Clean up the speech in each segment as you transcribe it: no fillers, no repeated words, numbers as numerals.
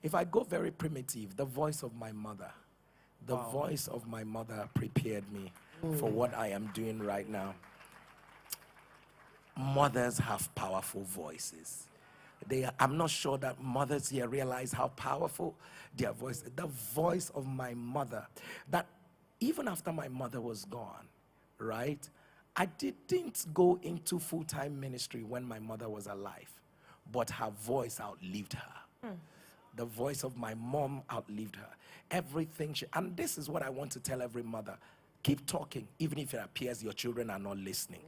If I go very primitive, the voice of my mother. The voice of my mother prepared me for what I am doing right now. Mothers have powerful voices. I'm not sure that mothers here realize how powerful their voice is. The voice of my mother, that even after my mother was gone, right? I didn't go into full-time ministry when my mother was alive, but her voice outlived her. The voice of my mom outlived her. Everything and this is what I want to tell every mother. Keep talking, even if it appears your children are not listening.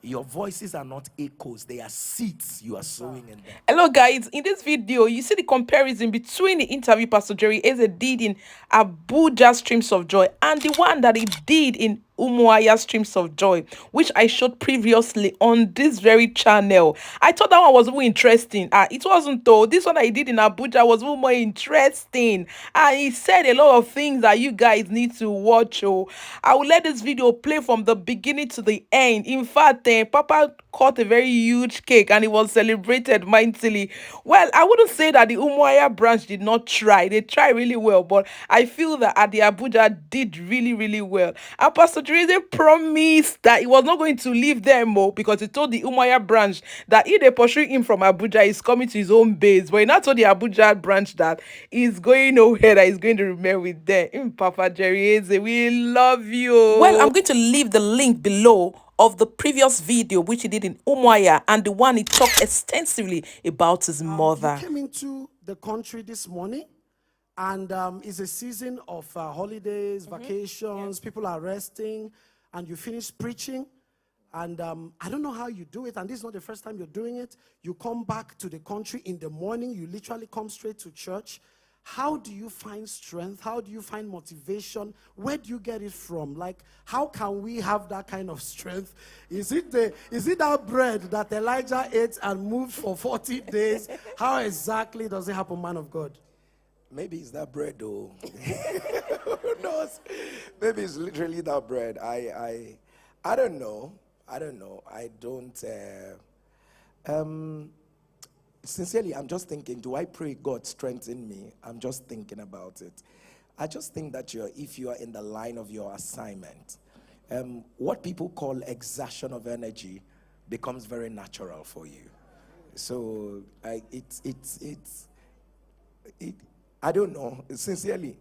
Your voices are not echoes, they are seeds you are sowing in them. Hello guys, in this video you see the comparison between the interview Pastor Jerry Eze did in Abuja Streams of Joy and the one that he did in UDONGWU Streams of Joy, which I showed previously on this very channel. I thought that one was more interesting. It wasn't though. This one I did in Abuja was more interesting. And he said a lot of things that you guys need to watch. Oh, I will let this video play from the beginning to the end. In fact, Papa cut a very huge cake and it was celebrated mightily. Well, I wouldn't say that the UDONGWU branch did not try. They tried really well, but I feel that at the Abuja did really, really well. And Pastor Jerry promised that he was not going to leave them more because he told the UDONGWU branch that if they pursue him from Abuja, he's coming to his own base. But he now told the Abuja branch that he's going nowhere, that he's going to remain with them. Papa Jerry, we love you. Well, I'm going to leave the link below of the previous video which he did in UDONGWU and the one he talked extensively about his mother. You came into the country this morning, and it's a season of holidays, vacations, people are resting, and you finish preaching. And I don't know how you do it, and this is not the first time you're doing it. You come back to the country in the morning, you literally come straight to church. How do you find strength? How do you find motivation? Where do you get it from? Like, how can we have that kind of strength? Is it that bread that Elijah ate and moved for 40 days? How exactly does it happen, man of God? Maybe it's that bread, though. Who knows? Maybe it's literally that bread. I don't know. I don't. Sincerely, I'm just thinking, do I pray God strengthen me? I'm just thinking about it. I just think that if you are in the line of your assignment, what people call exertion of energy becomes very natural for you. So I don't know. Sincerely,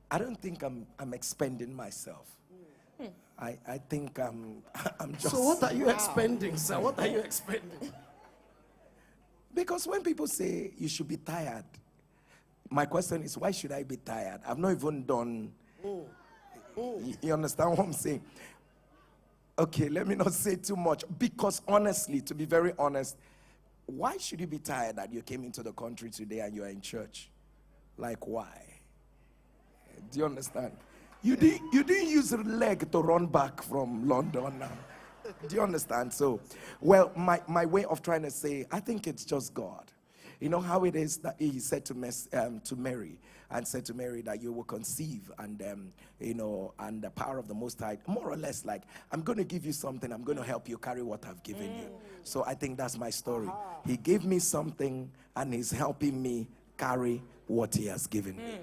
I don't think I'm expending myself. I think I'm just. So what are you expending, sir? What are you expending? Because when people say you should be tired, my question is, why should I be tired? I've not even done. You understand what I'm saying? Okay, let me not say too much. Because honestly, to be very honest, why should you be tired that you came into the country today and you are in church? Like, why? Do you understand? You didn't use your leg to run back from London now. Do you understand? So, well, my way of trying to say, I think it's just God. You know how it is that he said to Mary, and said to Mary that you will conceive, and and the power of the Most High, more or less like, I'm going to give you something, I'm going to help you carry what I've given you. So I think that's my story. He gave me something, and he's helping me carry what he has given me.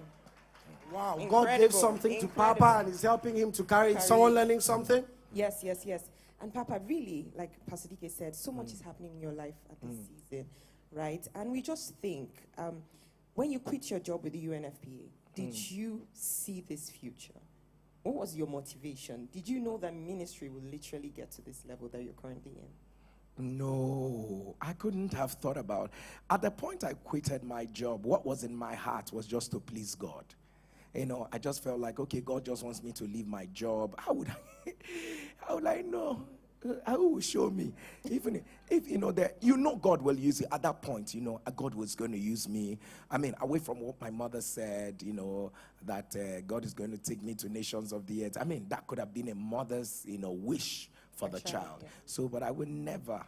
Wow, incredible. God gave something to Papa, and he's helping him to carry it. Someone learning something? Yes. And Papa, really, like Pastor Dike said, so much is happening in your life at this season, right? And we just think, when you quit your job with the UNFPA, did you see this future? What was your motivation? Did you know that ministry will literally get to this level that you're currently in? No, I couldn't have thought about. At the point I quitted my job, what was in my heart was just to please God. I just felt like, okay, God just wants me to leave my job. How would I know? Who will show me? Even if God will use it at that point, God was going to use me. I mean, away from what my mother said, that God is going to take me to nations of the earth. I mean, that could have been a mother's, wish for the child. Yeah. So, but I would never,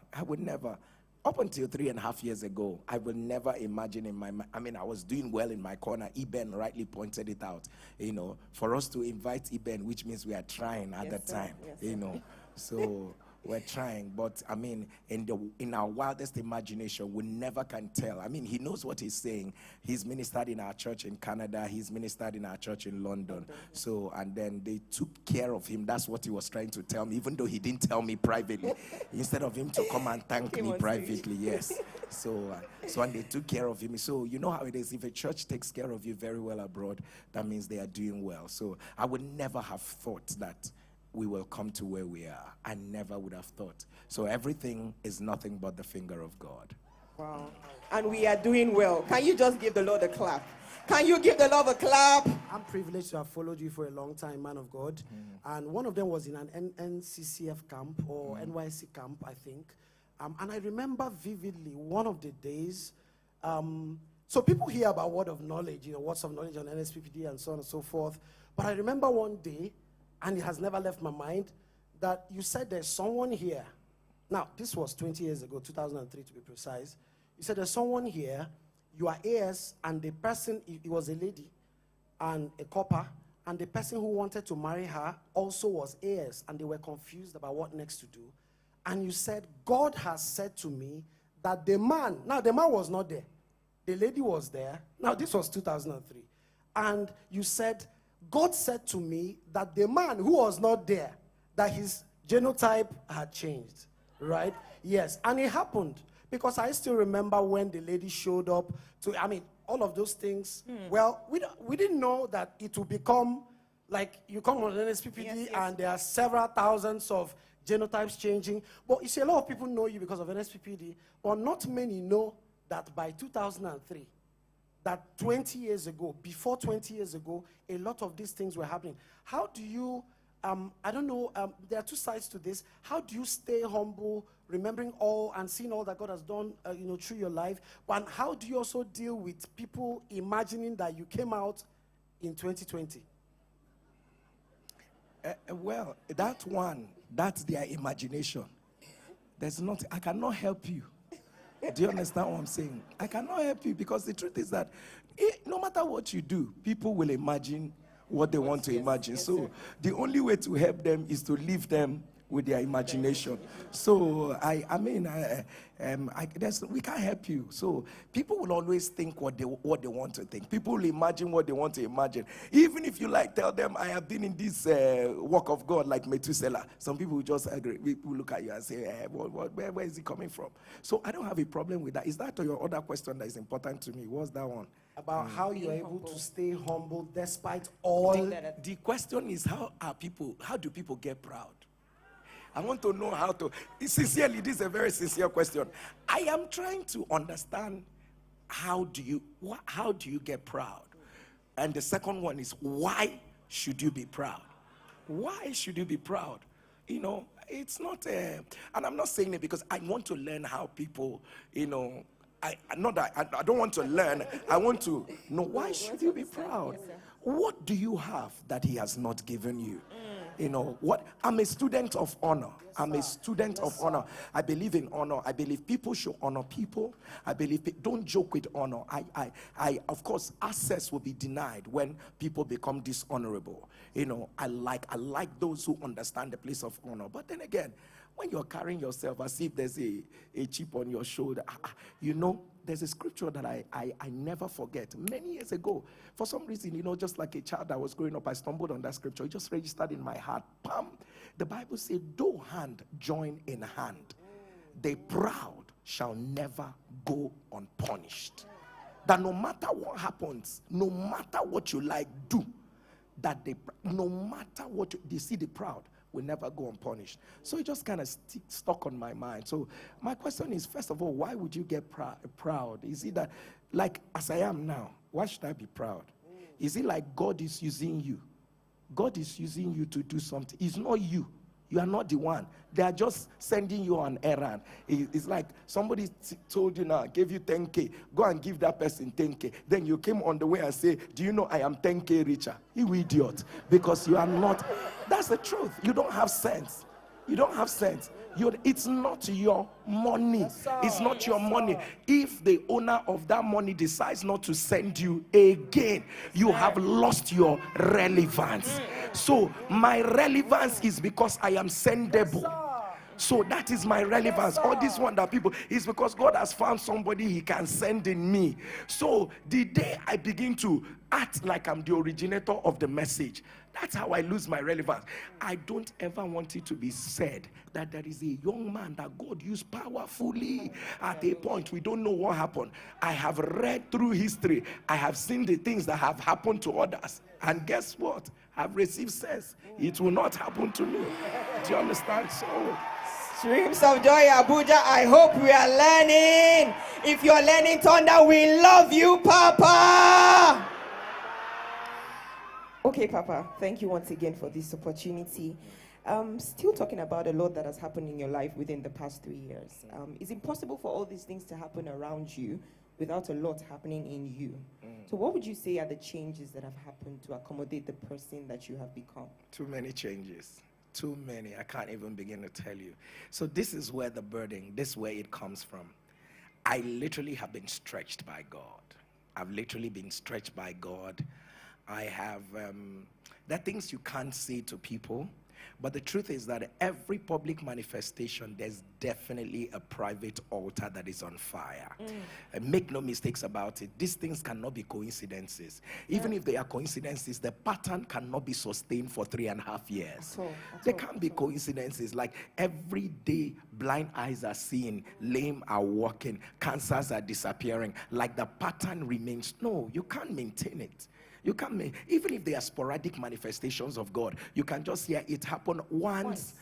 up until 3.5 years ago, I would never imagine in my mind. I mean, I was doing well in my corner. Eben rightly pointed it out. For us to invite Eben, which means we are trying at that time. Yes, So, We're trying, but I mean, in our wildest imagination, we never can tell. I mean, he knows what he's saying. He's ministered in our church in Canada. He's ministered in our church in London. So, and then they took care of him. That's what he was trying to tell me, even though he didn't tell me privately. Instead of him to come and thank me privately, yes. So and they took care of him. So you know how it is. If a church takes care of you very well abroad, that means they are doing well. So I would never have thought that we will come to where we are. I never would have thought. So everything is nothing but the finger of God. Wow. And we are doing well. Can you just give the Lord a clap? Can you give the Lord a clap? I'm privileged to have followed you for a long time, man of God. And one of them was in an NCCF camp or NYC camp, I think. And I remember vividly one of the days. So people hear about word of knowledge, words of knowledge on NSPPD and so on and so forth. But I remember one day, and it has never left my mind, that you said there's someone here. Now, this was 20 years ago, 2003 to be precise. You said there's someone here, you are AS, and the person, it was a lady and a copper, and the person who wanted to marry her also was AS, and they were confused about what next to do. And you said, God has said to me that the man was not there. The lady was there. Now, this was 2003. And you said, God said to me that the man who was not there, that his genotype had changed, right? Yes, and it happened because I still remember when the lady showed up all of those things. Well, we didn't know that it would become like you come on NSPPD and there are several thousands of genotypes changing. But you see, a lot of people know you because of NSPPD, but not many know that by 2003, that 20 years ago, before 20 years ago, a lot of these things were happening. How do you, I don't know, there are two sides to this. How do you stay humble, remembering all and seeing all that God has done, through your life? And how do you also deal with people imagining that you came out in 2020? Well, that's their imagination. There's nothing, I cannot help you. Do you understand what I'm saying? I cannot help you because the truth is that no matter what you do, people will imagine what they want to imagine. So the only way to help them is to leave them with their imagination. So we can't help you. So people will always think what they want to think. People will imagine what they want to imagine. Even if you tell them, I have been in this work of God like Methuselah. Some people will just agree. People look at you and say, where is he coming from? So I don't have a problem with that. Is that your other question that is important to me? What's that one? About how you're able to stay humble despite all. The question is, how do people get proud? I want to know how to. Sincerely, this is a very sincere question. I am trying to understand how do you get proud? And the second one is, why should you be proud? Why should you be proud? It's not and I'm not saying it because I want to learn how people, I don't want to learn. I want to know, why should you be proud? What do you have that he has not given you? What? I'm a student of honor. I'm a student of honor. I believe in honor. I believe people should honor people. I believe don't joke with honor. I of course, access will be denied when people become dishonorable. I like those who understand the place of honor. But then again, when you're carrying yourself as if there's a chip on your shoulder, there's a scripture that I never forget. Many years ago, for some reason, just like a child that was growing up, I stumbled on that scripture. It just registered in my heart. Bam! The Bible said, though hand join in hand, the proud shall never go unpunished. That no matter what happens, no matter what you do, no matter what they see the proud will never go unpunished. So it just kind of stuck on my mind. So my question is, first of all, why would you get proud? Is it that, like as I am now, why should I be proud? Is it like God is using you? God is using you to do something. It's not you. You are not the one. They are just sending you on errand. It's like somebody told you now, gave you 10K. Go and give that person 10K. Then you came on the way and say, do you know I am 10K richer? You idiot. Because you are not. That's the truth. You don't have sense. You don't have sense. It's not your money. It's not your money. If the owner of that money decides not to send you again, you have lost your relevance. So my relevance is because I am sendable. So that is my relevance. All this one that people is because God has found somebody he can send in me. So the day I begin to act like I'm the originator of the message, that's how I lose my relevance. I don't ever want it to be said that there is a young man that God used powerfully at a point. We don't know what happened. I have read through history. I have seen the things that have happened to others. And guess what? I've received sense. It will not happen to me. Do you understand? So Streams of Joy Abuja, I hope we are learning. If you're learning Thunder, we love you, Papa. Okay, Papa, thank you once again for this opportunity. Still talking about a lot that has happened in your life within the past 3 years. It's impossible for all these things to happen around you without a lot happening in you. So what would you say are the changes that have happened to accommodate the person that you have become? too many changes. Too many. I can't even begin to tell you. So this is where the burden, this is where it comes from. I literally have been stretched by God. I've literally been stretched by God. I have, there are things you can't say to people, but the truth is that every public manifestation, there's definitely a private altar that is on fire. And make no mistakes about it. These things cannot be coincidences. Even if they are coincidences, the pattern cannot be sustained for 3.5 years. They can't be coincidences. Like every day, blind eyes are seeing, lame are walking, cancers are disappearing. Like the pattern remains. No, you can't maintain it. You can't, even if they are sporadic manifestations of God, you can just hear it happen once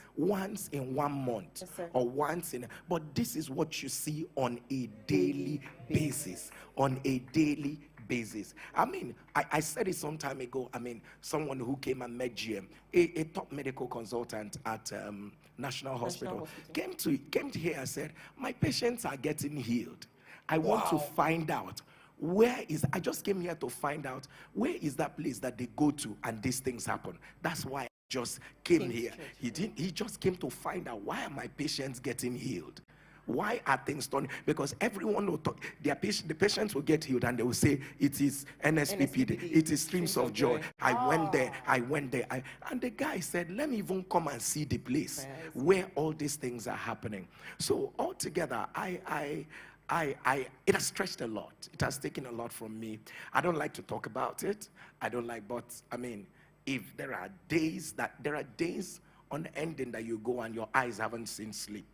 in 1 month, or once in, but this is what you see on a daily basis, on a daily basis. I mean, I said it some time ago. I mean, someone who came and met GM, a top medical consultant at National Hospital, came to here and said, my patients are getting healed. I want to find out I just came here to find out where is that place that they go to and these things happen. That's why I just came here. He just came to find out, why are my patients getting healed? Why are things done? Because everyone will talk, the patients will get healed and they will say it is NSPPD, it is Streams of Joy. I went there. And the guy said, let me even come and see the place where all these things are happening. So altogether, it has stretched a lot. It has taken a lot from me. I don't like to talk about it. But I mean, if there are days on the ending that you go and your eyes haven't seen sleep,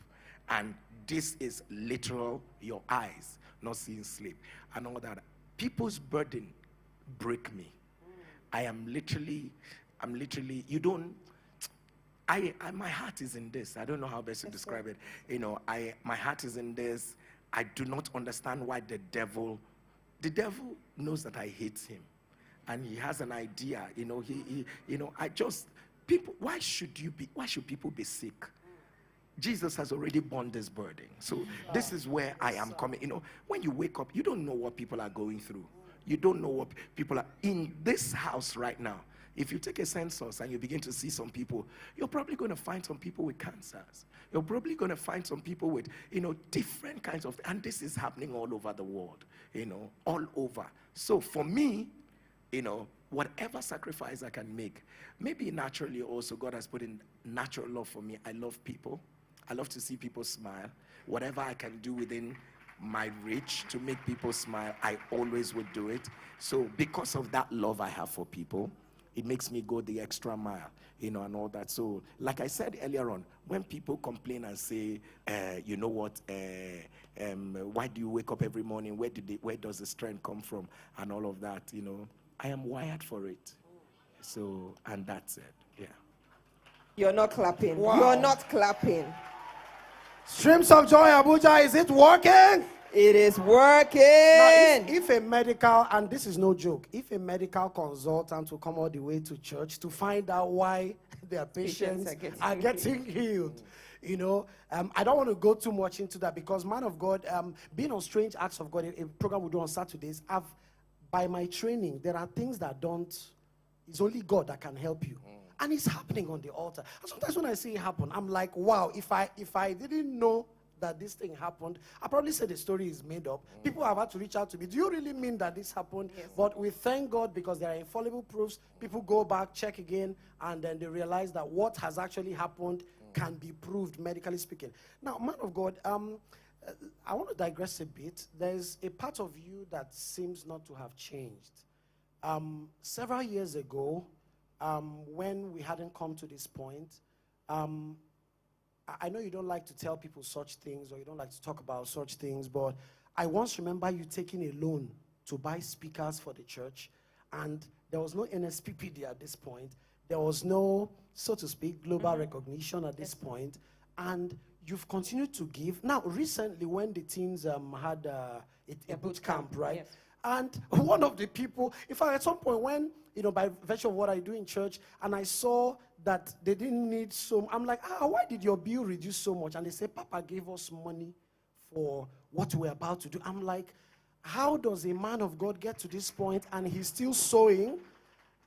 and this is literal, your eyes not seeing sleep, and all that, people's burden break me. I'm literally, you don't, my heart is in this. I don't know how best to describe it. You know, my heart is in this. I do not understand why the devil knows that I hate him, and he has an idea. You know, why should people be sick? Jesus has already borne this burden. So this is where I am coming. You know, when you wake up, you don't know what people are going through. You don't know what people are in this house right now. If you take a census and you begin to see some people, you're probably going to find some people with cancers. You're probably going to find some people with, different kinds of, and this is happening all over the world, all over. So for me, whatever sacrifice I can make, maybe naturally also God has put in natural love for me. I love people. I love to see people smile. Whatever I can do within my reach to make people smile, I always would do it. So because of that love I have for people, it makes me go the extra mile, and all that. So, like I said earlier on, when people complain and say, you know what, why do you wake up every morning? Where does the strength come from? And all of that, I am wired for it. So, and that's it, yeah. You're not clapping. Wow. You're not clapping. Streams of Joy Abuja, is it working? It is working. Now, if a medical, and this is no joke, if a medical consultant will come all the way to church to find out why their patients are getting healed, I don't want to go too much into that because, man of God, being on Strange Acts of God, a program we do on Saturdays, by my training, there are things that it's only God that can help you. And it's happening on the altar. And sometimes when I see it happen, I'm like, wow, if I didn't know that this thing happened, I probably said the story is made up. People have had to reach out to me. Do you really mean that this happened? Yes. But we thank God because there are infallible proofs. People go back, check again, and then they realize that what has actually happened can be proved medically speaking. Now, man of God, I want to digress a bit. There's a part of you that seems not to have changed. Several years ago, when we hadn't come to this point, I know you don't like to tell people such things, or you don't like to talk about such things, but I once remember you taking a loan to buy speakers for the church, and there was no NSPPD at this point. There was no, so to speak, global recognition at this point, and you've continued to give. Now, recently, when the teens had a boot camp, right? Yes. And one of the people, in fact, at some point when, by virtue of what I do in church, and I saw that they didn't need so, I'm like, why did your bill reduce so much? And they say, Papa gave us money for what we're about to do. I'm like, how does a man of God get to this point and he's still sowing,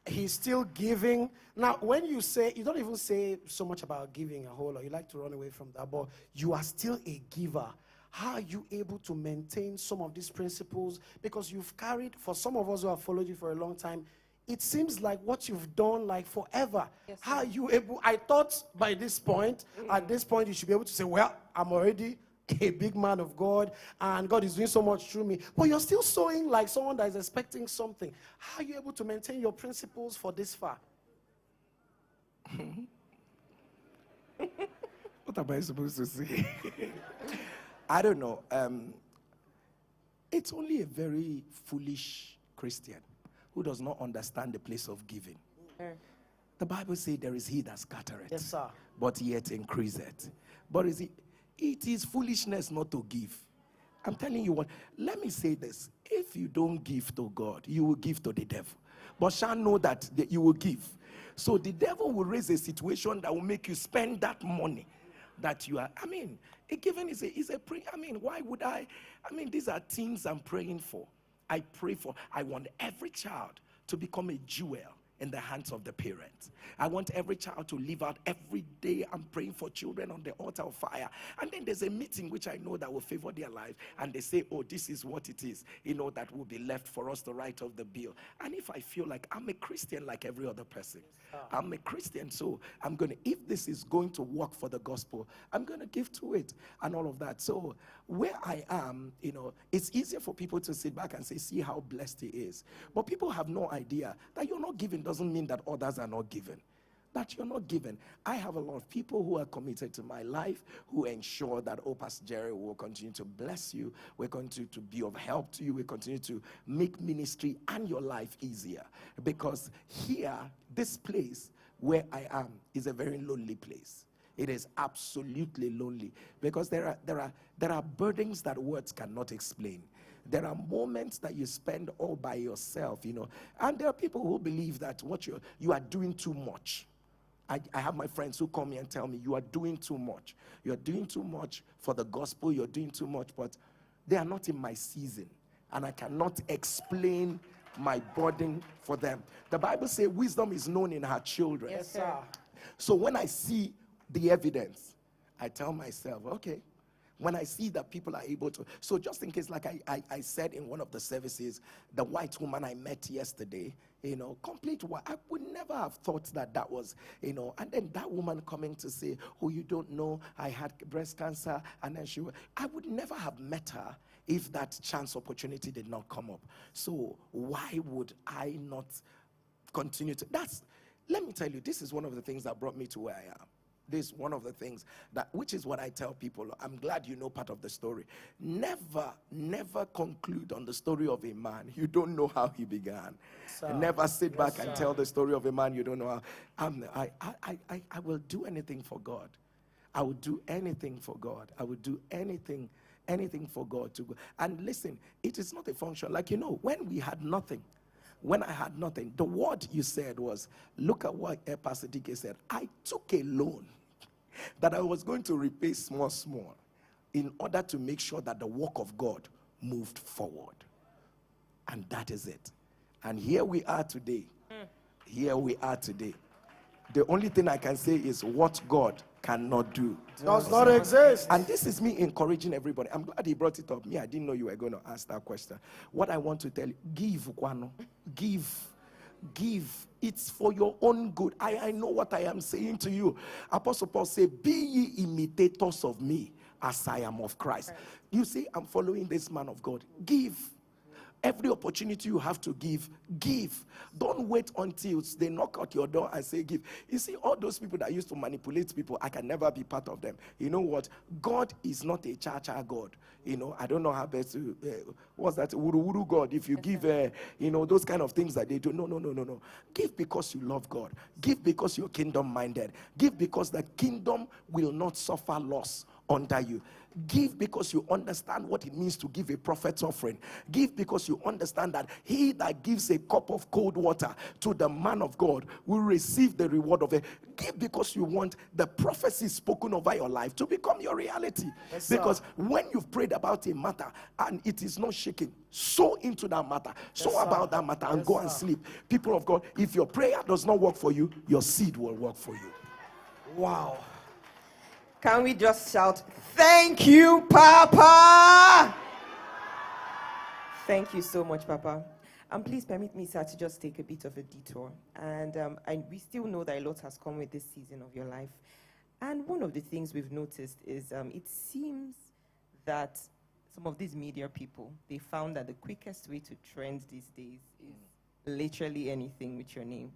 he's still giving? Now, when you say, you don't even say so much about giving a whole lot, you like to run away from that, but you are still a giver. How are you able to maintain some of these principles? Because you've carried, for some of us who have followed you for a long time, it seems like what you've done like forever. Yes, how are you able? I thought by this point, at this point, you should be able to say, well, I'm already a big man of God, and God is doing so much through me. But you're still sowing like someone that is expecting something. How are you able to maintain your principles for this far? What am I supposed to say? I don't know. It's only a very foolish Christian who does not understand the place of giving. The Bible says there is he that scattereth, yes, sir, but yet increaseth. But it is foolishness not to give. I'm telling you what, let me say this. If you don't give to God, you will give to the devil. But shall know that you will give. So the devil will raise a situation that will make you spend that money that you are. Giving is a prayer. Why would I? These are things I'm praying for. I want every child to become a jewel in the hands of the parents. I want every child to live out every day. I'm praying for children on the altar of fire. And then there's a meeting which I know that will favor their life. And they say, oh, this is what it is, that will be left for us to write off the bill. And if I feel like I'm a Christian like every other person, I'm a Christian, so if this is going to work for the gospel, I'm going to give to it and all of that. So where I am, it's easier for people to sit back and say, see how blessed he is. But people have no idea that you're not giving doesn't mean that others are not given. That you're not given. I have a lot of people who are committed to my life, who ensure that, Pastor Jerry will continue to bless you. We're going to be of help to you. We continue to make ministry and your life easier. Because here, this place where I am is a very lonely place. It is absolutely lonely because there are burdens that words cannot explain. There are moments that you spend all by yourself, and there are people who believe that you are doing too much. I have my friends who come here and tell me, you are doing too much. You are doing too much for the gospel. You're doing too much, but they are not in my season, and I cannot explain my burden for them. The Bible says wisdom is known in her children. Yes, sir. So when I see the evidence, I tell myself, okay, when I see that people are able to, so just in case, like I said in one of the services, the white woman I met yesterday, complete white, I would never have thought that was, and then that woman coming to say, oh, you don't know, I had breast cancer, and then I would never have met her if that chance opportunity did not come up. So why would I not continue to, let me tell you, this is one of the things that brought me to where I am. This is one of the things which is what I tell people. I'm glad you know part of the story. Never conclude on the story of a man you don't know how he began. Never sit back and tell the story of a man you don't know how. I will do anything for God. I will do anything for God. I will do anything for God to go. And listen, it is not a function. Like, when we had nothing, when I had nothing, the word you said was, look at what Pastor DK said. I took a loan that I was going to repay small, in order to make sure that the work of God moved forward. And that is it. And here we are today. Here we are today. The only thing I can say is what God cannot do does not exist. And this is me encouraging everybody. I'm glad he brought it up. Me, I didn't know you were going to ask that question. What I want to tell you, give, Kwano. Give. Give. It's for your own good. I know what I am saying to you. Apostle Paul said, be ye imitators of me as I am of Christ. You see, I'm following this man of God. Give. Every opportunity you have to give, give. Don't wait until they knock at your door and say give. You see, all those people that used to manipulate people, I can never be part of them. You know what? God is not a cha-cha God. You know, I don't know how best to, what's that? Wuru God. If you give, you know, those kind of things that they do. No. Give because you love God. Give because you're kingdom-minded. Give because the kingdom will not suffer loss under you. Give because you understand what it means to give a prophet's offering. Give because you understand that he that gives a cup of cold water to the man of God will receive the reward of it. Give because you want the prophecy spoken over your life to become your reality. Yes, because when you've prayed about a matter and it is not shaking, sow into that matter. Sow about that matter and go and sleep. People of God, if your prayer does not work for you, your seed will work for you. Wow. Can we just shout, thank you, Papa? Thank you so much, Papa. And please permit me, sir, to just take a bit of a detour. And we still know that a lot has come with this season of your life. And one of the things we've noticed is it seems that some of these media people, they found that the quickest way to trend these days is literally anything with your name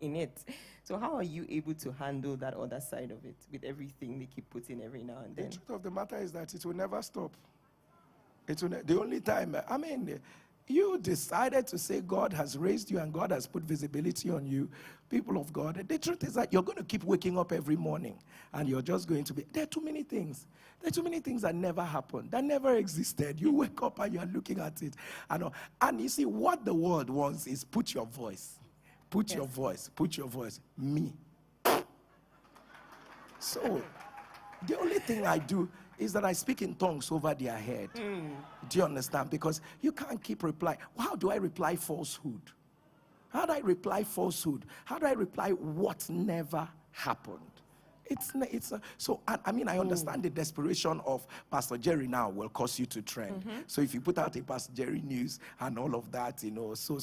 in it. So how are you able to handle that other side of it with everything they keep putting every now and then? The truth of the matter is that it will never stop. The only time, I mean, you decided to say God has raised you and God has put visibility on you, people of God. The truth is that you're going to keep waking up every morning and you're just going to be, there are too many things. There are too many things that never happened, that never existed. You wake up and you're looking at it. And you see, what the world wants is put your voice. Put your voice. Put your voice. Me. So, the only thing I do is that I speak in tongues over their head. Do you understand? Because you can't keep replying. How do I reply falsehood? How do I reply falsehood? How do I reply what never happened? So I mean, I understand the desperation of Pastor Jerry now will cause you to trend. So if you put out a Pastor Jerry news and all of that, you know, so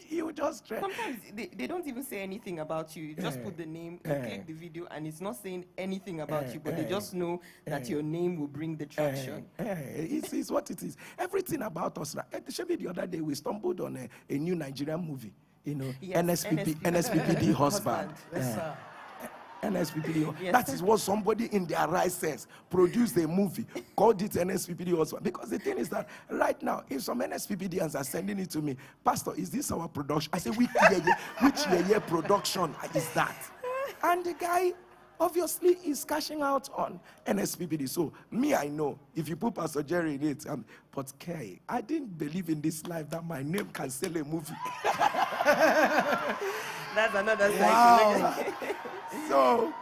you just trend. Sometimes they don't even say anything about you. You just put the name, you click the video, and it's not saying anything about you, but they just know that your name will bring the traction. It's what it is. Everything about us. Maybe the other day we stumbled on a new Nigerian movie, you know, yes, NSPPD husband. Yes, sir. NSPPD. Yes. That is what somebody in their right sense produced a movie, called it NSPPD husband. Because the thing is that right now, if some NSPPDians are sending it to me, Pastor, is this our production? I say, which year production is that? And the guy obviously is cashing out on NSPPD. So me, I know if you put Pastor Jerry in it, but Kay, I didn't believe in this life that my name can sell a movie. That's another side. Wow. So,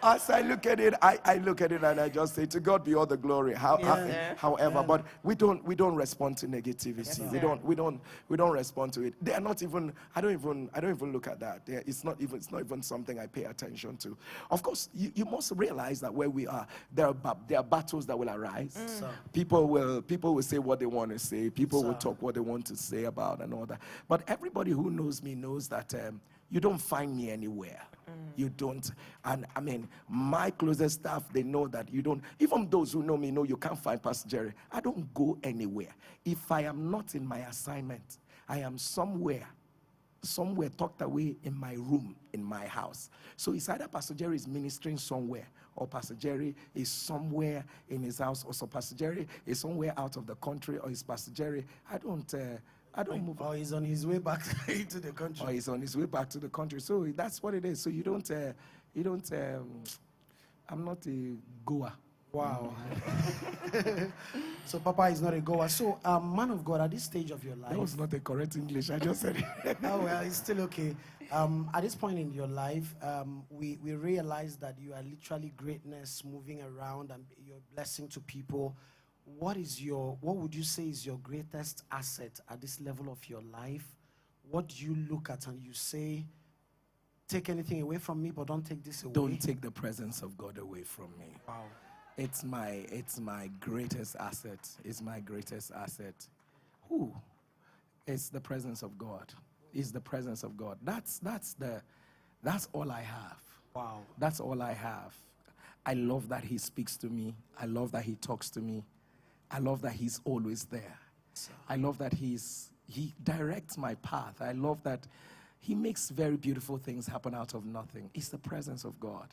as I look at it, I look at it and I just say, to God be all the glory. However, but we don't respond to negativity. Yes, we don't respond to it. They are not even. I don't even look at that. It's not even something I pay attention to. Of course, you must realize that where we are, there are battles that will arise. People will say what they want to say. People will talk what they want to say about and all that. But everybody who knows me knows that. You don't find me anywhere. You don't. And I mean, my closest staff, they know that you don't. Even those who know me know you can't find Pastor Jerry. I don't go anywhere. If I am not in my assignment, I am somewhere tucked away in my room, in my house. So it's either Pastor Jerry is ministering somewhere, or Pastor Jerry is somewhere in his house, or so Pastor Jerry is somewhere out of the country, or is Pastor Jerry, I don't move. Or he's on his way back to the country. Or he's on his way back to the country. So that's what it is. So you don't, I'm not a goer. Wow. So Papa is not a goer. So man of God, at this stage of your life. That was not the correct English. I just said it. Oh, well, it's still okay. At this point in your life, we realize that you are literally greatness moving around and you're a blessing to people. What would you say is your greatest asset at this level of your life? What do you look at and you say, take anything away from me, but don't take this away? Don't take the presence of God away from me. Wow. It's my greatest asset. It's my greatest asset. It's the presence of God. is the presence of God. That's all I have. Wow. That's all I have. I love that he speaks to me. I love that he talks to me. I love that he's always there. I love that he directs my path. I love that he makes very beautiful things happen out of nothing. It's the presence of God.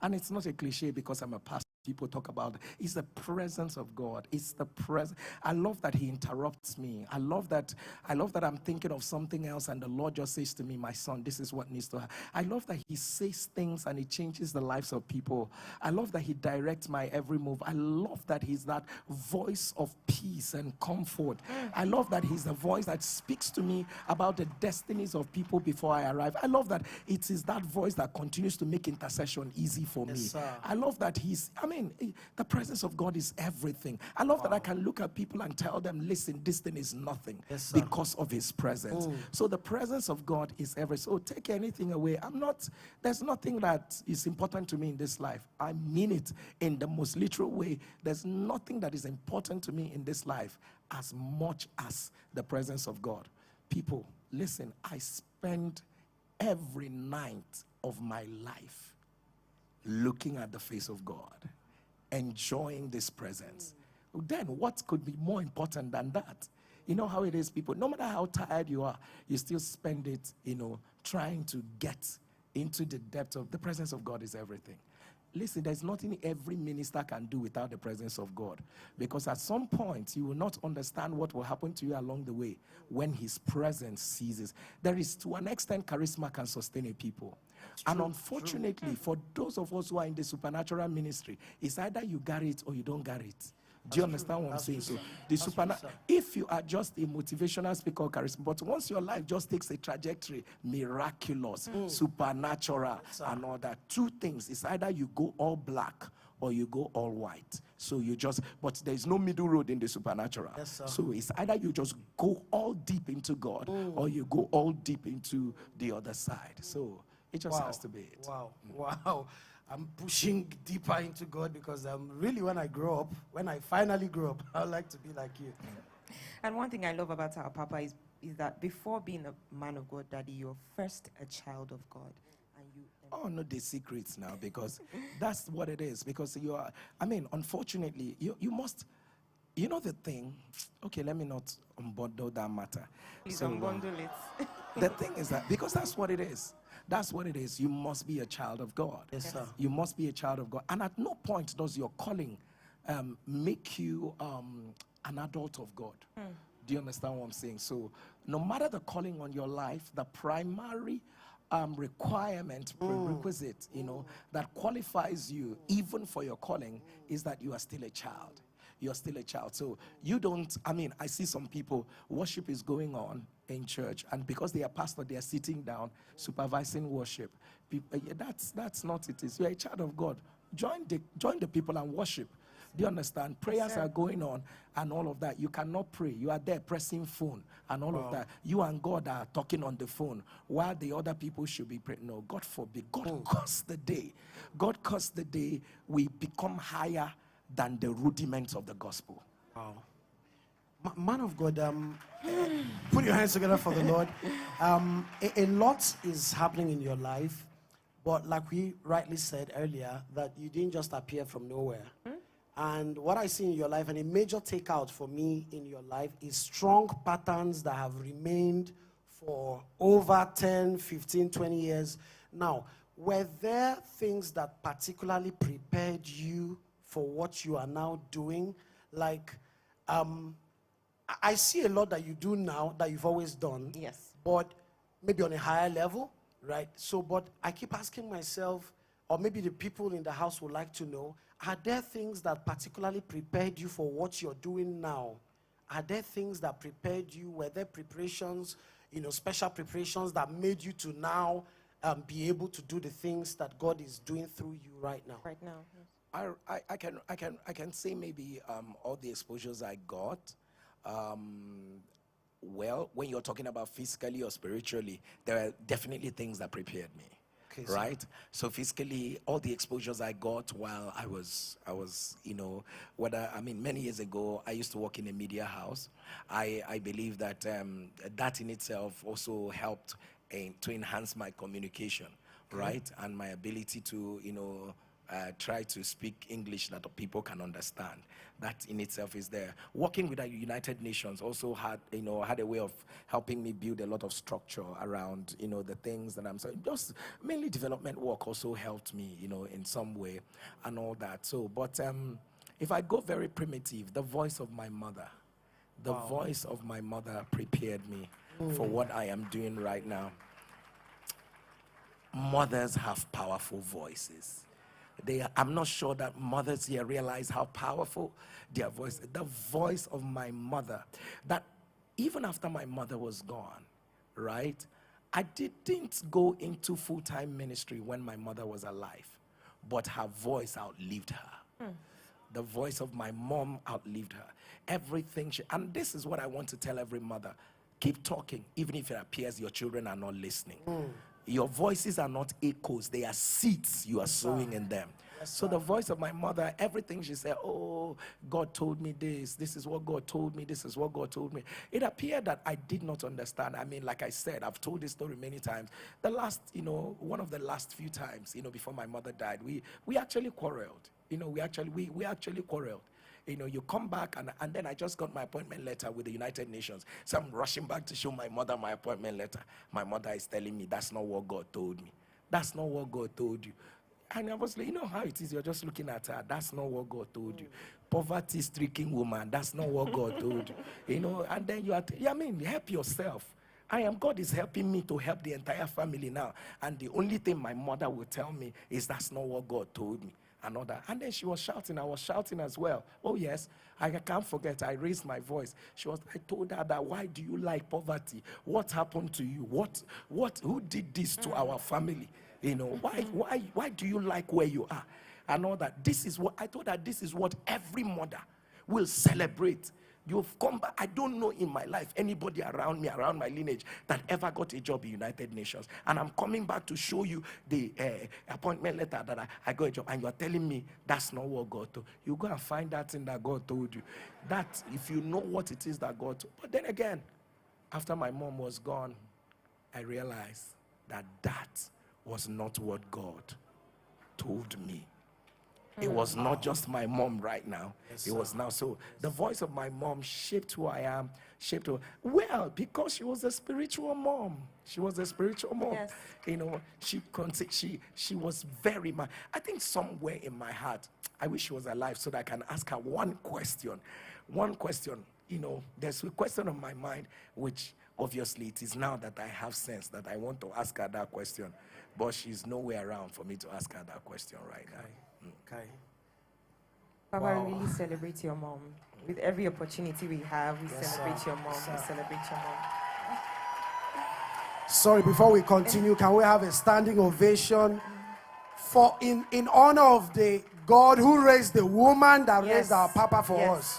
And it's not a cliche because I'm a pastor. People talk about it's the presence of God. It's the presence. I love that he interrupts me. I love that I'm thinking of something else and the Lord just says to me, my son, this is what needs to happen. I love that he says things and he changes the lives of people. I love that he directs my every move. I love that he's that voice of peace and comfort. I love that he's the voice that speaks to me about the destinies of people before I arrive. I love that it is that voice that continues to make intercession easy for me. Sir. I love that the presence of God is everything. I love that I can look at people and tell them, listen, this thing is nothing because of his presence. So the presence of God is everything. So take anything away. There's nothing that is important to me in this life. I mean it in the most literal way. There's nothing that is important to me in this life as much as the presence of God. People, listen, I spend every night of my life looking at the face of God, enjoying this presence. Then what could be more important than that? You know how it is, people, no matter how tired you are, you still spend it, trying to get into the depth of the presence of God is everything. Listen, there's nothing every minister can do without the presence of God. Because at some point, you will not understand what will happen to you along the way when his presence ceases. There is, to an extent, charisma can sustain a people. And unfortunately, for those of us who are in the supernatural ministry, it's either you got it or you don't got it. Do you understand what I'm saying? So the if you are just a motivational speaker or charisma, but once your life just takes a trajectory, miraculous, supernatural, and all that, two things. It's either you go all black or you go all white. So but there's no middle road in the supernatural. Yes, sir. So it's either you just go all deep into God or you go all deep into the other side. So it just has to be it. Wow. I'm pushing deeper into God because really when I finally grow up, I'd like to be like you. And one thing I love about our Papa is that before being a man of God, Daddy, you're first a child of God. And you. Oh, no, the secrets now, because that's what it is. Because you are, unfortunately, you must, you know the thing. Okay, let me not unbundle that matter. Please unbundle it. The thing is that, because that's what it is. That's what it is. You must be a child of God. Yes, sir. You must be a child of God. And at no point does your calling make you an adult of God. Do you understand what I'm saying? So no matter the calling on your life, the primary requirement, prerequisite, that qualifies you even for your calling is that you are still a child. You're still a child. So you don't, I see some people, worship is going on in church, and because they are pastor, they are sitting down, supervising worship. That's not it. You're a child of God. Join the people and worship. Do you understand? Prayers are going on and all of that. You cannot pray. You are there pressing phone and all of that. You and God are talking on the phone while the other people should be praying. No, God forbid. God cursed the day. God cursed the day we become higher than the rudiments of the gospel. Wow. Man of God, put your hands together for the Lord. A lot is happening in your life, but like we rightly said earlier, that you didn't just appear from nowhere. And what I see in your life, and a major takeout for me in your life, is strong patterns that have remained for over 10, 15, 20 years. Now, were there things that particularly prepared you for what you are now doing? Like, I see a lot that you do now that you've always done. Yes. But maybe on a higher level, right? So, but I keep asking myself, or maybe the people in the house would like to know, are there things that particularly prepared you for what you're doing now? Are there things that prepared you? Were there preparations, special preparations that made you to now be able to do the things that God is doing through you right now? Right now. Yes. I can say maybe all the exposures I got. Well, when you're talking about physically or spiritually, there are definitely things that prepared me. Okay, sir. right? So physically, all the exposures I got while I was, many years ago, I used to work in a media house. I believe that that in itself also helped to enhance my communication, right? And my ability to, try to speak English that people can understand. That in itself is there. Working with the United Nations also had a way of helping me build a lot of structure around, the things that I'm saying. Just mainly development work also helped me, in some way and all that. So, but if I go very primitive, the voice of my mother, the voice of my mother prepared me for what I am doing right now. Mothers have powerful voices. I'm not sure that mothers here realize how powerful their voice, the voice of my mother, that even after my mother was gone, right? I didn't go into full-time ministry when my mother was alive, but her voice outlived her. The voice of my mom outlived her. Everything and this is what I want to tell every mother. Keep talking, even if it appears your children are not listening. Your voices are not echoes, they are seeds you are sowing in them. So the voice of my mother, everything she said, oh, God told me this is what God told me, this is what God told me. It appeared that I did not understand. I mean, like I said, I've told this story many times. The last, one of the last few times, before my mother died, we actually quarreled. We actually quarreled. You come back and then I just got my appointment letter with the United Nations. So I'm rushing back to show my mother my appointment letter. My mother is telling me, that's not what God told me. That's not what God told you. And I was like, how it is, you're just looking at her. That's not what God told you. Poverty-stricken woman, that's not what God told you. And then you are, help yourself. God is helping me to help the entire family now. And the only thing my mother will tell me is that's not what God told me. And then she was shouting. I was shouting as well. Oh yes, I can't forget. I raised my voice. I told her that, why do you like poverty? What happened to you? Who did this to our family? Why do you like where you are? And all that. I told her this is what every mother will celebrate. You've come back. I don't know in my life anybody around me, around my lineage, that ever got a job in United Nations. And I'm coming back to show you the appointment letter that I got a job. And you're telling me that's not what God told you. Go and find that thing that God told you. That, if you know what it is that God told. But then again, after my mom was gone, I realized that was not what God told me. It was not just my mom right now. It was now. So the voice of my mom shaped who I am, well, because she was a spiritual mom. She was a spiritual mom. Yes. She was very much. I think somewhere in my heart, I wish she was alive so that I can ask her one question. One question. There's a question on my mind, which obviously it is now that I have sense that I want to ask her that question. But she's nowhere around for me to ask her that question right now. Okay. Papa, we really celebrate your mom. With every opportunity we have, we celebrate your mom. We celebrate your mom. Sorry, before we continue, can we have a standing ovation for in honor of the God who raised the woman that raised our Papa for us?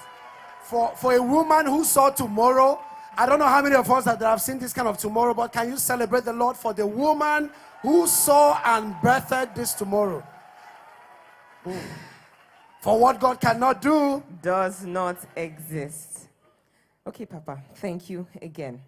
For a woman who saw tomorrow. I don't know how many of us that have seen this kind of tomorrow, but can you celebrate the Lord for the woman who saw and birthed this tomorrow? For what God cannot do does not exist. Okay, Papa, thank you again.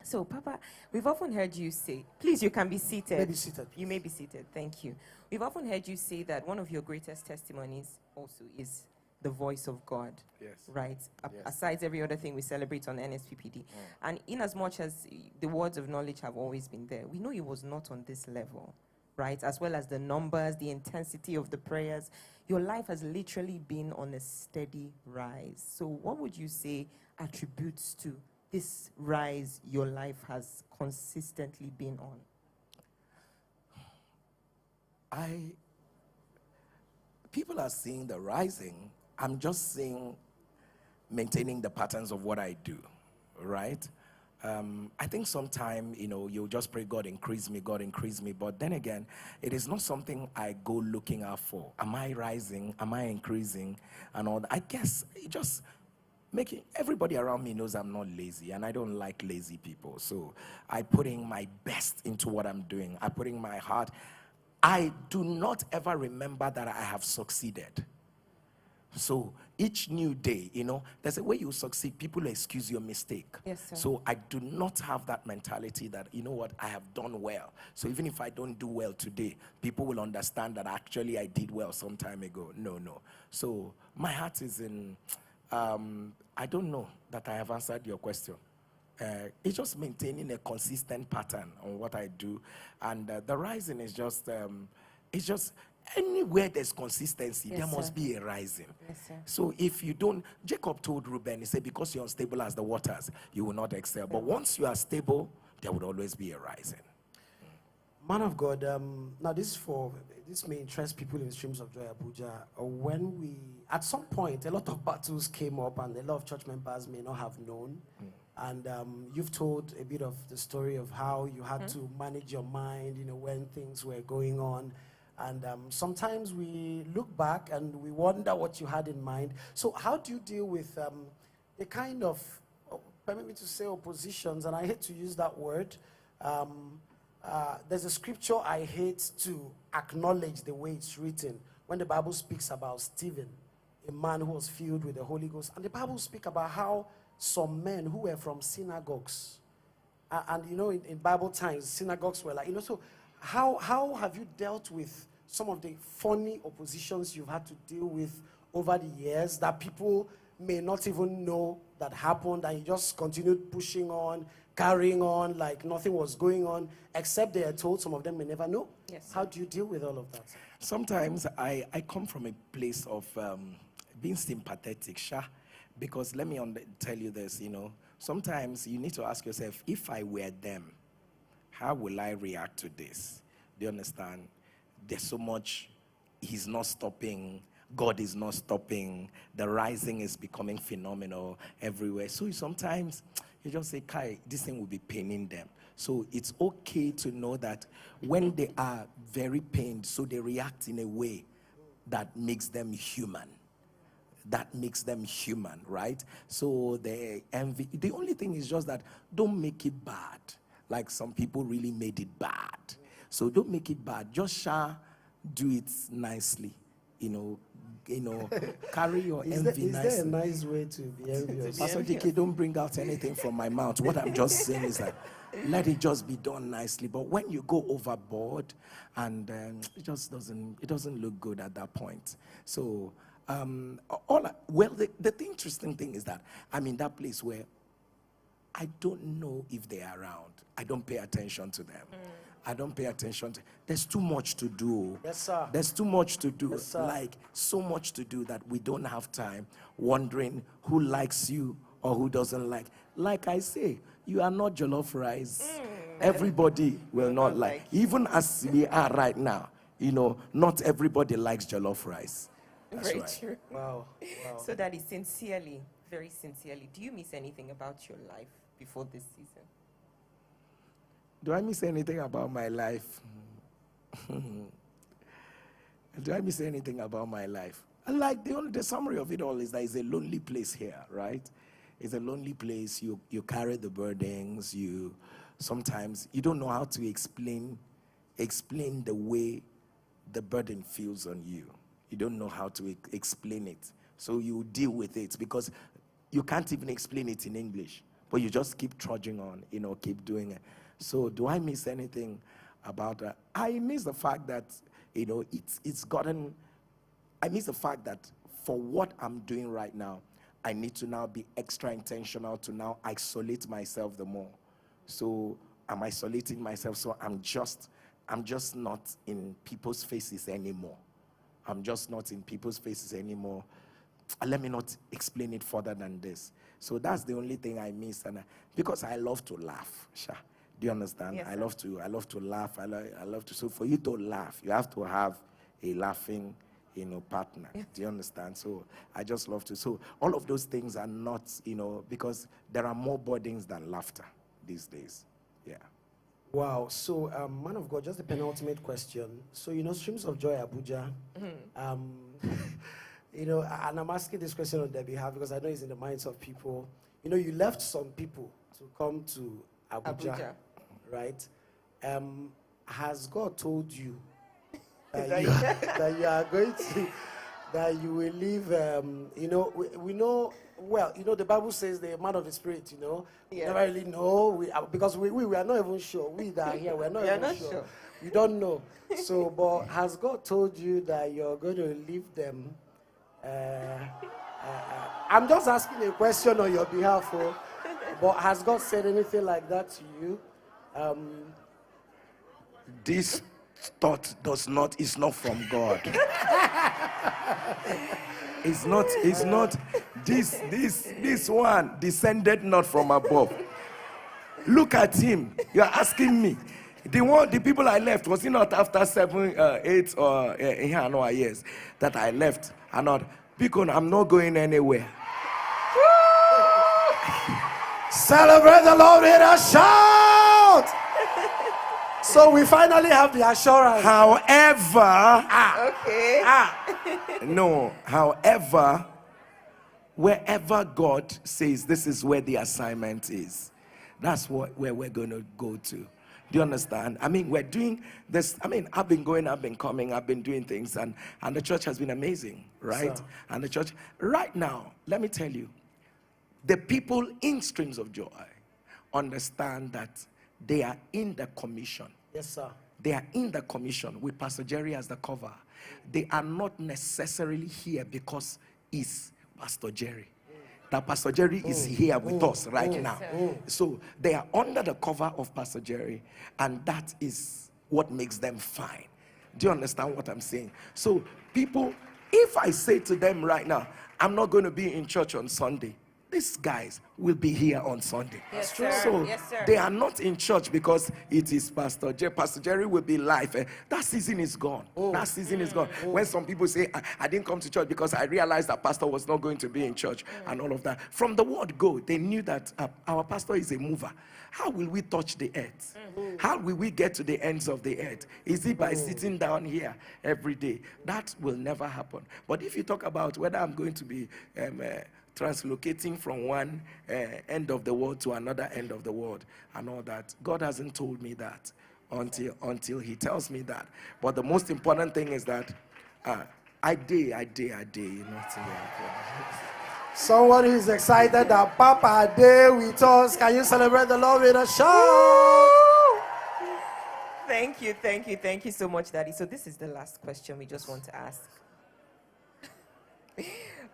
So, Papa, we've often heard you say, please, you can be seated. May be seated. You may be seated. Thank you. We've often heard you say that one of your greatest testimonies also is the voice of God. Yes. Right? Yes. Aside every other thing we celebrate on NSPPD. And in as much as the words of knowledge have always been there, we know it was not on this level. Right? As well as the numbers, the intensity of the prayers. Your life has literally been on a steady rise. So what would you say attributes to this rise your life has consistently been on? People are seeing the rising. I'm just seeing maintaining the patterns of what I do, right? I think sometime, you'll just pray, God increase me, but then again, it is not something I go looking out for. Am I rising? Am I increasing? And all that. I guess making everybody around me knows I'm not lazy, and I don't like lazy people. So I put in my best into what I'm doing. I put in my heart. I do not ever remember that I have succeeded. So each new day, there's a way you succeed. People excuse your mistake. Yes, sir. So I do not have that mentality that, you know what, I have done well. So even if I don't do well today, people will understand that actually I did well some time ago. No. So my heart is in, I don't know that I have answered your question. It's just maintaining a consistent pattern on what I do. And the rising is just, it's just, anywhere there's consistency, Yes, there must sir. be a rising. Yes, sir. So if you don't, Jacob told Reuben, he said, because you're unstable as the waters, you will not excel. But once you are stable, there would always be a rising. Man of God, now this may interest people in Streams of Joy Abuja. When we, at some point, a lot of battles came up and a lot of church members may not have known. And you've told a bit of the story of how you had to manage your mind, when things were going on. And sometimes we look back and we wonder what you had in mind. So how do you deal with the kind of, permit me to say, oppositions, and I hate to use that word. There's a scripture I hate to acknowledge the way it's written when the Bible speaks about Stephen, a man who was filled with the Holy Ghost. And the Bible speaks about how some men who were from synagogues, and in Bible times, synagogues were like, so how have you dealt with some of the funny oppositions you've had to deal with over the years that people may not even know that happened, and you just continued pushing on, carrying on like nothing was going on, except they are told? Some of them may never know. Yes. How do you deal with all of that? Sometimes I come from a place of being sympathetic, because let me tell you this, sometimes you need to ask yourself, if I were them, how will I react to this? Do you understand? There's so much, he's not stopping, God is not stopping, the rising is becoming phenomenal everywhere. So sometimes you just say, Kai, this thing will be paining them. So it's okay to know that when they are very pained, so they react in a way that makes them human. That makes them human, right? So they envy. The only thing is just that don't make it bad. Like some people really made it bad. So don't make it bad. Just do it nicely. Carry your envy nicely. Is there a nice way to be envious? Pastor DK, don't bring out anything from my mouth. What I'm just saying is that let it just be done nicely. But when you go overboard, and it just doesn't look good at that point. So the interesting thing is that I'm in that place where I don't know if they're around. I don't pay attention to them. I don't pay attention to. There's too much to do. Yes, sir. There's too much to do. Yes, sir. Like so much to do that we don't have time wondering who likes you or who doesn't like. Like I say, you are not jollof rice. Everybody will not like. Even as we are right now, not everybody likes jollof rice. That's Very right. true. Wow. So that is sincerely, very sincerely, do you miss anything about your life before this season? Do I miss anything about my life? Do I miss anything about my life? Like the summary of it all is that it's a lonely place here, right? It's a lonely place. You carry the burdens. Sometimes you don't know how to explain the way the burden feels on you. You don't know how to explain it. So you deal with it because you can't even explain it in English. But you just keep trudging on, keep doing it. So do I miss anything about that? I miss the fact that, it's gotten, I miss the fact that for what I'm doing right now, I need to now be extra intentional to now isolate myself the more. So I'm isolating myself, so I'm just not in people's faces anymore. I'm just not in people's faces anymore. Let me not explain it further than this. So that's the only thing I miss, and because I love to laugh. Do you understand? Yes, I love to laugh. I love to. So for you to laugh, you have to have a laughing, partner. Do you understand? So I just love to. So all of those things are not, because there are more burdens than laughter these days. Yeah. Wow. So, man of God, just the penultimate question. So, Streams of Joy Abuja, You know, and I'm asking this question on their behalf because I know it's in the minds of people. You know, you left some people to come to Abuja. Right? Has God told you that you are going to, that you will leave, you know, we know, well, you know, the Bible says the man of the Spirit, you know, we never really know, because we are not even sure. We that are here, we're not even sure. We don't know. So, but has God told you that you're going to leave them? I'm just asking a question on your behalf, but has God said anything like that to you? This thought is not from God. It's not, this one descended not from above. Look at him. You're asking me. The people I left, was it not after 7, 8 or years that I left? And not, because I'm not going anywhere. Celebrate the Lord with a shout! So we finally have the assurance. However, Okay. no, however, wherever God says this is where the assignment is, that's where we're going to go to. Do you understand? I mean, we're doing this. I mean, I've been going, I've been coming, I've been doing things, and the church has been amazing, right? So. And the church, right now, let me tell you, the people in Streams of Joy understand that they are in the commission. Yes, sir. They are in the commission with Pastor Jerry as the cover. They are not necessarily here because it's Pastor Jerry. That Pastor Jerry is here with us right now. So they are under the cover of Pastor Jerry, and that is what makes them fine. Do you understand what I'm saying? So people, if I say to them right now, I'm not going to be in church on Sunday, these guys will be here on Sunday. Yes, sir. So Yes, sir. they are not in church because it is Pastor Jerry. Pastor Jerry will be live. That season is gone. That season is gone. When some people say, I didn't come to church because I realized that pastor was not going to be in church and all of that. From the word go, they knew that our pastor is a mover. How will we touch the earth? How will we get to the ends of the earth? Is it by sitting down here every day? That will never happen. But if you talk about whether I'm going to be translocating from one end of the world to another end of the world and all that, God hasn't told me that until he tells me that. But the most important thing is that I did, you know. Someone who is excited that Papa day with us. Can you celebrate the Lord with a shout? Thank you so much, Daddy. So this is the last question we just want to ask.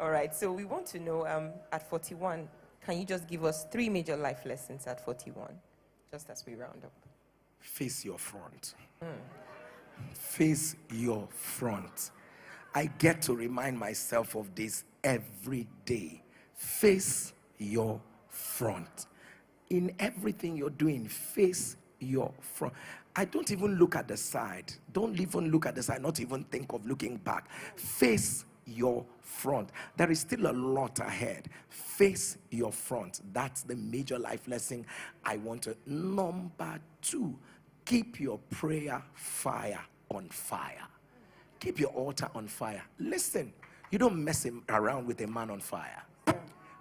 All right, so we want to know, at 41, can you just give us 3 major life lessons at 41, just as we round up? Face your front. Face your front. I get to remind myself of this every day. Face your front. In everything you're doing, face your front. I don't even look at the side. Don't even look at the side, not even think of looking back. Face your front. There is still a lot ahead. Face your front. That's the major life lesson I want to. Number 2, keep your prayer fire on fire. Keep your altar on fire. Listen, you don't mess around with a man on fire.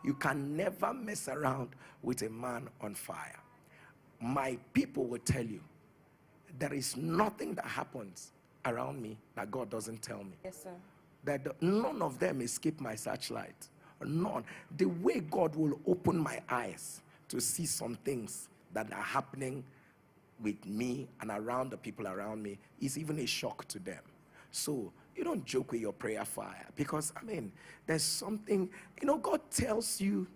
You can never mess around with a man on fire. My people will tell you, there is nothing that happens around me that God doesn't tell me. Yes, sir. That none of them escape my searchlight. None. The way God will open my eyes to see some things that are happening with me and around the people around me is even a shock to them. So you don't joke with your prayer fire, because I mean, there's something, you know, God tells you,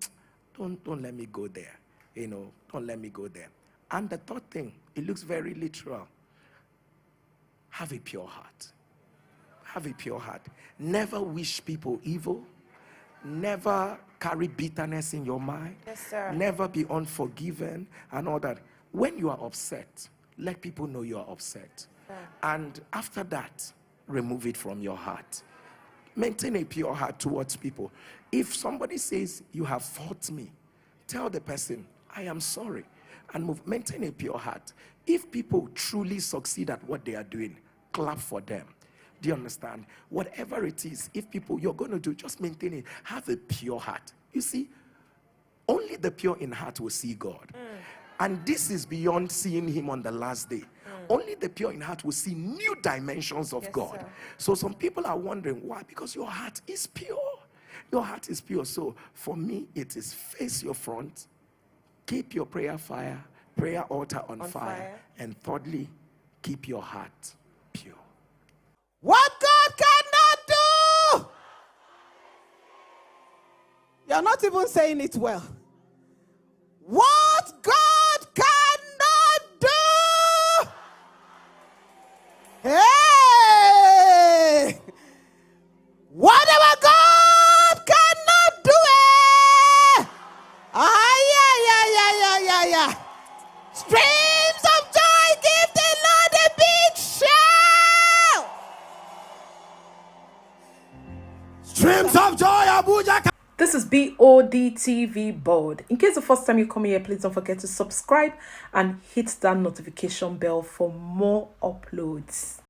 don't let me go there. You know, don't let me go there. And the third thing, it looks very literal. Have a pure heart. Have a pure heart. Never wish people evil. Never carry bitterness in your mind. Yes, sir. Never be unforgiven and all that. When you are upset, let people know you are upset. And after that, remove it from your heart. Maintain a pure heart towards people. If somebody says, you have hurt me, tell the person, I am sorry, and move. Maintain a pure heart. If people truly succeed at what they are doing, clap for them. Do you understand? Whatever it is, if people, you're going to do, just maintain it. Have a pure heart. You see, only the pure in heart will see God. And this is beyond seeing him on the last day. Only the pure in heart will see new dimensions of God. sir. So some people are wondering why? Because your heart is pure. Your heart is pure. So for me, it is face your front, keep your prayer altar on fire. And thirdly, keep your heart pure. What God cannot do! You're not even saying it well. What God cannot do! Hey! Whatever God cannot do! Yeah. Streams of joy, give the Lord a big shout! Streams of joy, Abuja. This is BODTV Board. In case the first time you come here, please don't forget to subscribe and hit that notification bell for more uploads.